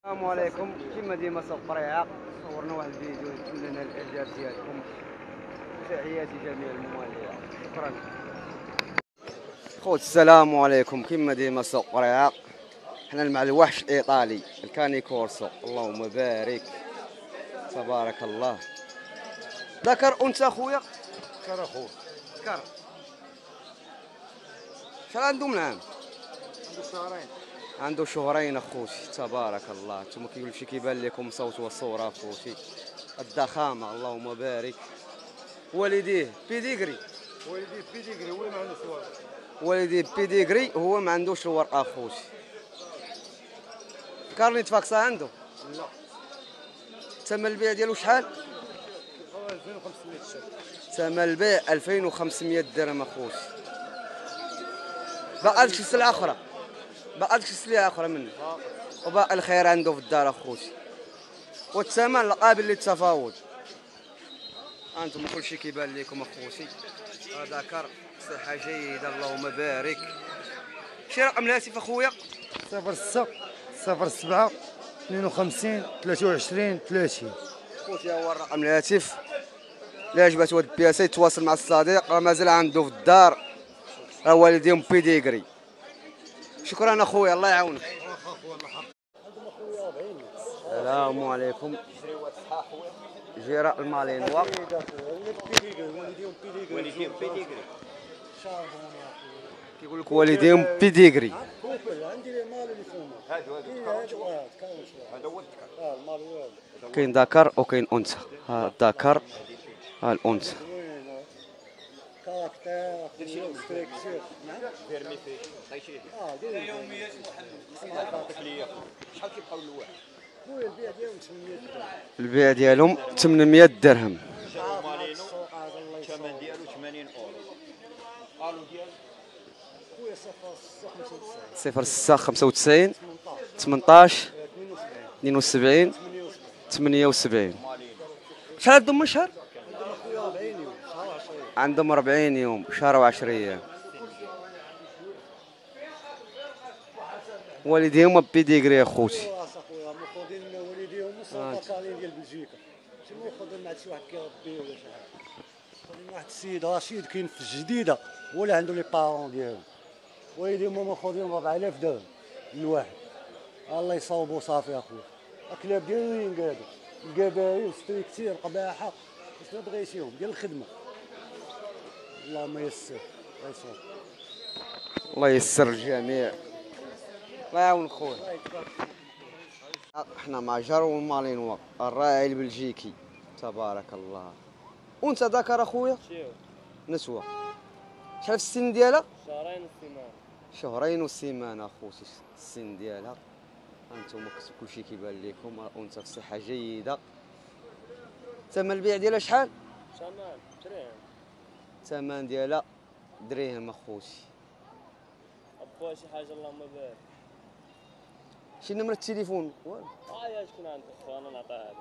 السلام عليكم. كما ديما سوق فريعة صورنا واحد الفيديو نتمنى الاعجاب ديالكم. تحياتي جميع الموالين، شكرا خوت. السلام عليكم. كما ديما سوق فريعة حنا مع الوحش الايطالي الكاني كورسو، اللهم بارك تبارك الله. ذكر انت اخويا؟ ذكر اخويا. ذكر شحال عنده من عام؟ عنده شهرين. عنده شهرين اخوتي تبارك الله. نتوما كيقولوا كيبان لكم صوت والصوره اخوتي، الضخامه اللهم بارك. والديه بيديغري. والديه بيديغري هو ما عندوش الورق. والديه بيديغري هو ما عندوش الورقه اخوتي. كارنيت فاكسا عنده؟ لا. ثمن البيع ديالو شحال؟ 2500 شهر. ثمن البيع 2500 درهم اخوتي. باقا لك شي سلعه اخرى؟ باقا لك شي سلعه اخرى منه؟ وباقي الخير عنده في الدار اخوتي، والثمن قابل للتفاوض. انتم كلشي كيبان لكم اخوتي. هذا كر صحه جيده اللهم بارك. شي رقم الهاتف اخويا؟ 06 07 52 23 30. خوتي هو الرقم الهاتف. اللي عجباتو هاد البياسه يتواصل مع الصديق، راه مازال عنده في الدار، راه والديهم بيديغري. شكرا اخويا، الله يعاونك. السلام عليكم. جراء المالينوا كيقول لك والديهم بيديغري. كاين ذكر وكاين انثى. ها الذكر ها الانثى. البيع ديالهم 800 درهم. الثمن ديالو 80 اورو. قالوا ديال 06 95 18 72 78. شحال عندهم من شهر؟ عندهم 40 يوم، شهر و10 ايام. والديهم بيديغري اخوتي. ديال بلجيكا تما خدم مع شي واحد كيربي ولا شي حاجه. خدم واحد السيد رشيد كاين في الجديده، هو اللي عنده لي بارون ديالو. والديهم هما خاضين 4000 درهم الواحد. الله يصاوبو صافي اخويا. الكلاب ديالو ينقادو القبايل ستري كثير قباحه، واش ما بغيتيهم ديال الخدمه. اللهم يسر الله ييسر الجميع، الله يعاون خويا. احنا مع جارو المالينوا الراعي البلجيكي تبارك الله. وانت ذكر اخويا؟ نسوة. شحال في السن ديالها؟ شهرين والسيمانة. شهرين والسيمانة اخوتي السن ديالها. هانتوما كلشي كيبان لكم. الانثى في صحة جيدة. ثمن البيع ديالها شحال؟ ثمن درهم. ثمن ديالها درهم اخوتي. ابوها شي حاجة اللهم بارك. شي نمرة التليفون؟ يا شكون عندك خويا انا نعطيها لك.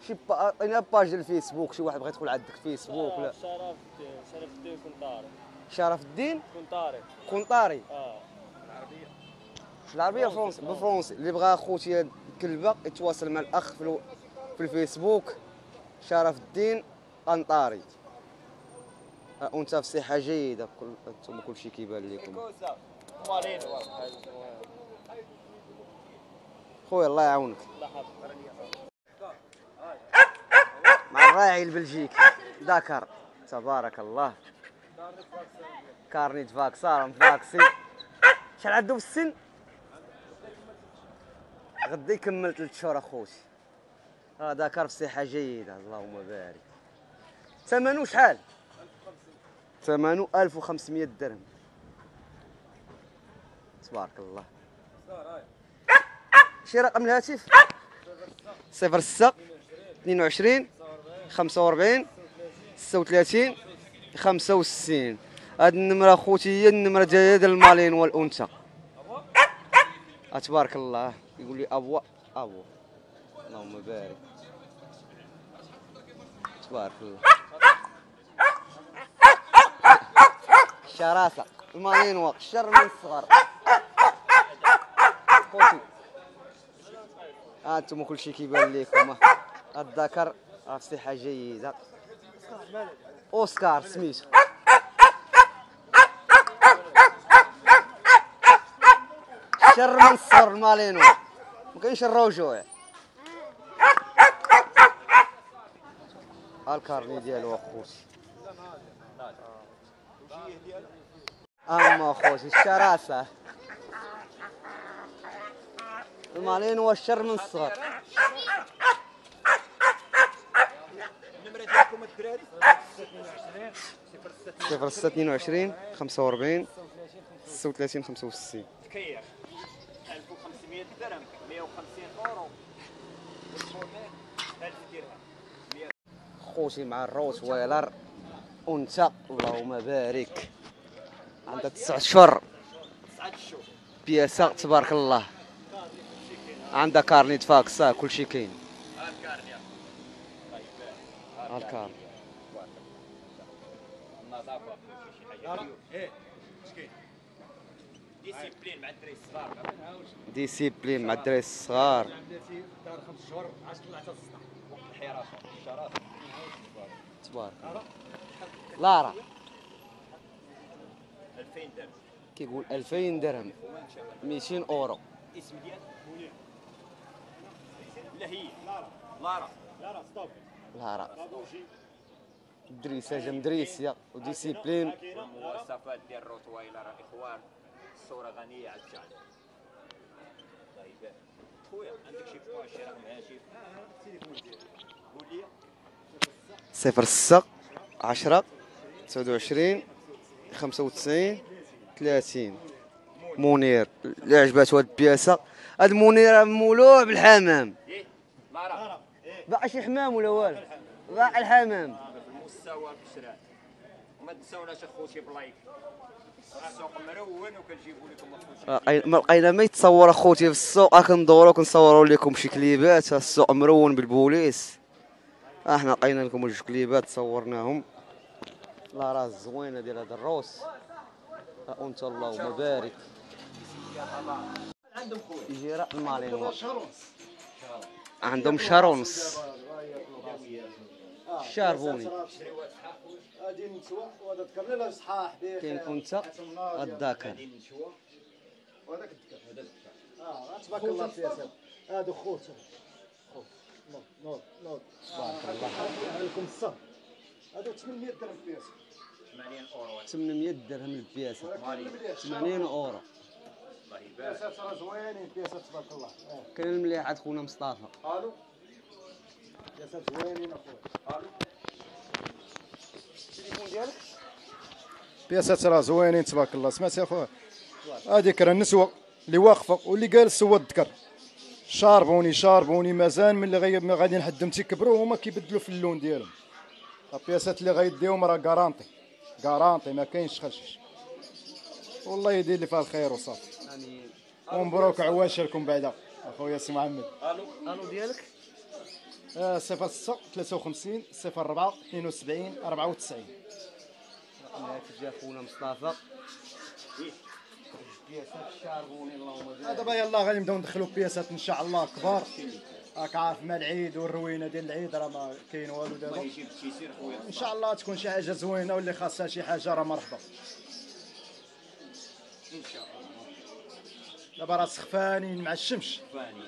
شي عطينا باج ديال الفيسبوك، شي واحد بغى يدخل عندك فيسبوك ولا؟ شرف الدين كنطاري. شرف الدين كنطاري. كونطاري. العربية. مش العربيه فرونسي بالفرونسي. اللي بغى اخوتي الكلبه يتواصل مع الاخ في الفيسبوك شرف الدين قنطاري. انت في صحه جيده. انتم كلشي كيبان لكم خويا، الله يعاونك. مع الراعي البلجيكي ذكر تبارك الله. كارنيت فاكسار مفاكسي. شحال عنده في السن؟ غدا يكمل 3 شهور اخوتي. هذا كار في صحه جيده اللهم بارك. ثمنه شحال؟ ثمنه 1500 درهم. تبارك الله. شي رقم الهاتف؟ 06 22 45 36 65. هاد النمره اخوتي هي النمره ديال المالين والانثى. تبارك الله. يقول لي ابوا اللهم بارك تبارك الله. الشراسه المالينوا الشر من الصغر خوتي. انتم كل شيء كيبان لكم. الذكر راه في صحه جيده. اوسكار سميتو. شر من الصر المالينو ما كاينش الرجوع. الكارني ديالو اخوتي. اما اخوتي الشراسه المالينو والشر من الصغر. النمره ديالكم الدراري 0622 45 36 65. تكير 1500 درهم 150 اورو والمونير 1000 درهم. خوتي مع الروت ويلر وانت اللهم بارك عندها 9 اشهر 9 شهور بياسه تبارك الله. عندها كارنيت فاكسا كلشي كاين. الكارنيا الكارني النظافه شي حاجه ايه اش كاين ديسيبلين مع الدراري الصغار ما بنهاوش ديسيبلين مع الدراري الصغار. بلاتي دار 5 شهور عاد طلعت السطح. الحراسه الشراسه تبارك لارا 2000 درهم كيقول 2000 درهم 200 اورو. اسم ديال لا هي لارا لارا دريسه مدريسيه وديسيبلين. المواصفات ديال الروتويلر اخوان الصوره غنيه على الجعل. طيب خويا عندك شي فوا شي رقم هاتف التليفون ديالك قول لي 06 10 29 95 30. منير اللي عجباتو هاد البياسه. هاد منير مولوع بالحمام. ايه لارا باقي شي حمام ولا والو؟ باقي الحمام. المستوى بشرات وما تنساوناش اخوتي بلايك. السوق مرون وكنجيبوا لكم اخوتي. ما لقينا ما يتصور اخوتي في السوق كندورو كنصوروا لكم شي كليبات. السوق مرون بالبوليس. احنا لقينا لكم جوج كليبات صورناهم. لا راه زوينه ديال هذا الروس. وانت اللهم بارك. عندهم خويا يجي راه المالينو عندهم شارونس شاربوني. هادي نتوى وهذا ذكر لا صحاح به. كاين انثى الذكر. وهذاك الذكر تبارك الله فيها. هادو خوت نوض تبارك الله. لكم الصهر هادو 800 درهم بياس. 80 اورو 800 درهم البياسه 80 اورو. الله يبارك. بياسات راه زوينين بياسات تبارك الله. كاين المليح عند خونا مصطفى. الو بياسات زوينين اخويا. الو التليفون ديالك بياسات راه زوينين تبارك الله. سمعتي اخويا هذيك راه النسوه اللي واقفه واللي جالس هو الذكر. شاربوني مازال من اللي ما غادي نحدهم تيكبروا هما كيبدلوا في اللون ديالهم. البياسات اللي غيديهم راه كارانتي ما كاينش خشش. والله يدير لي فيها الخير وصافي. امين. ومبروك عواشركم بعدا اخويا سي محمد. الو ديالك 06 53 04 72 94. الهاتف ديال خونا مصطفى. بياسات شاربوني اللهم بارك. دابا يلاه غادي نبداو ندخلوا بياسات ان شاء الله كبار. راك عارف مع العيد والروينه ديال العيد راه ما كاين والو دابا. الله يجيب التيسير خويا. ان شاء الله تكون شي حاجه زوينه واللي خاصها شي حاجه راه مرحبا. ان شاء الله دابا راه سخفانين مع الشمس. فاني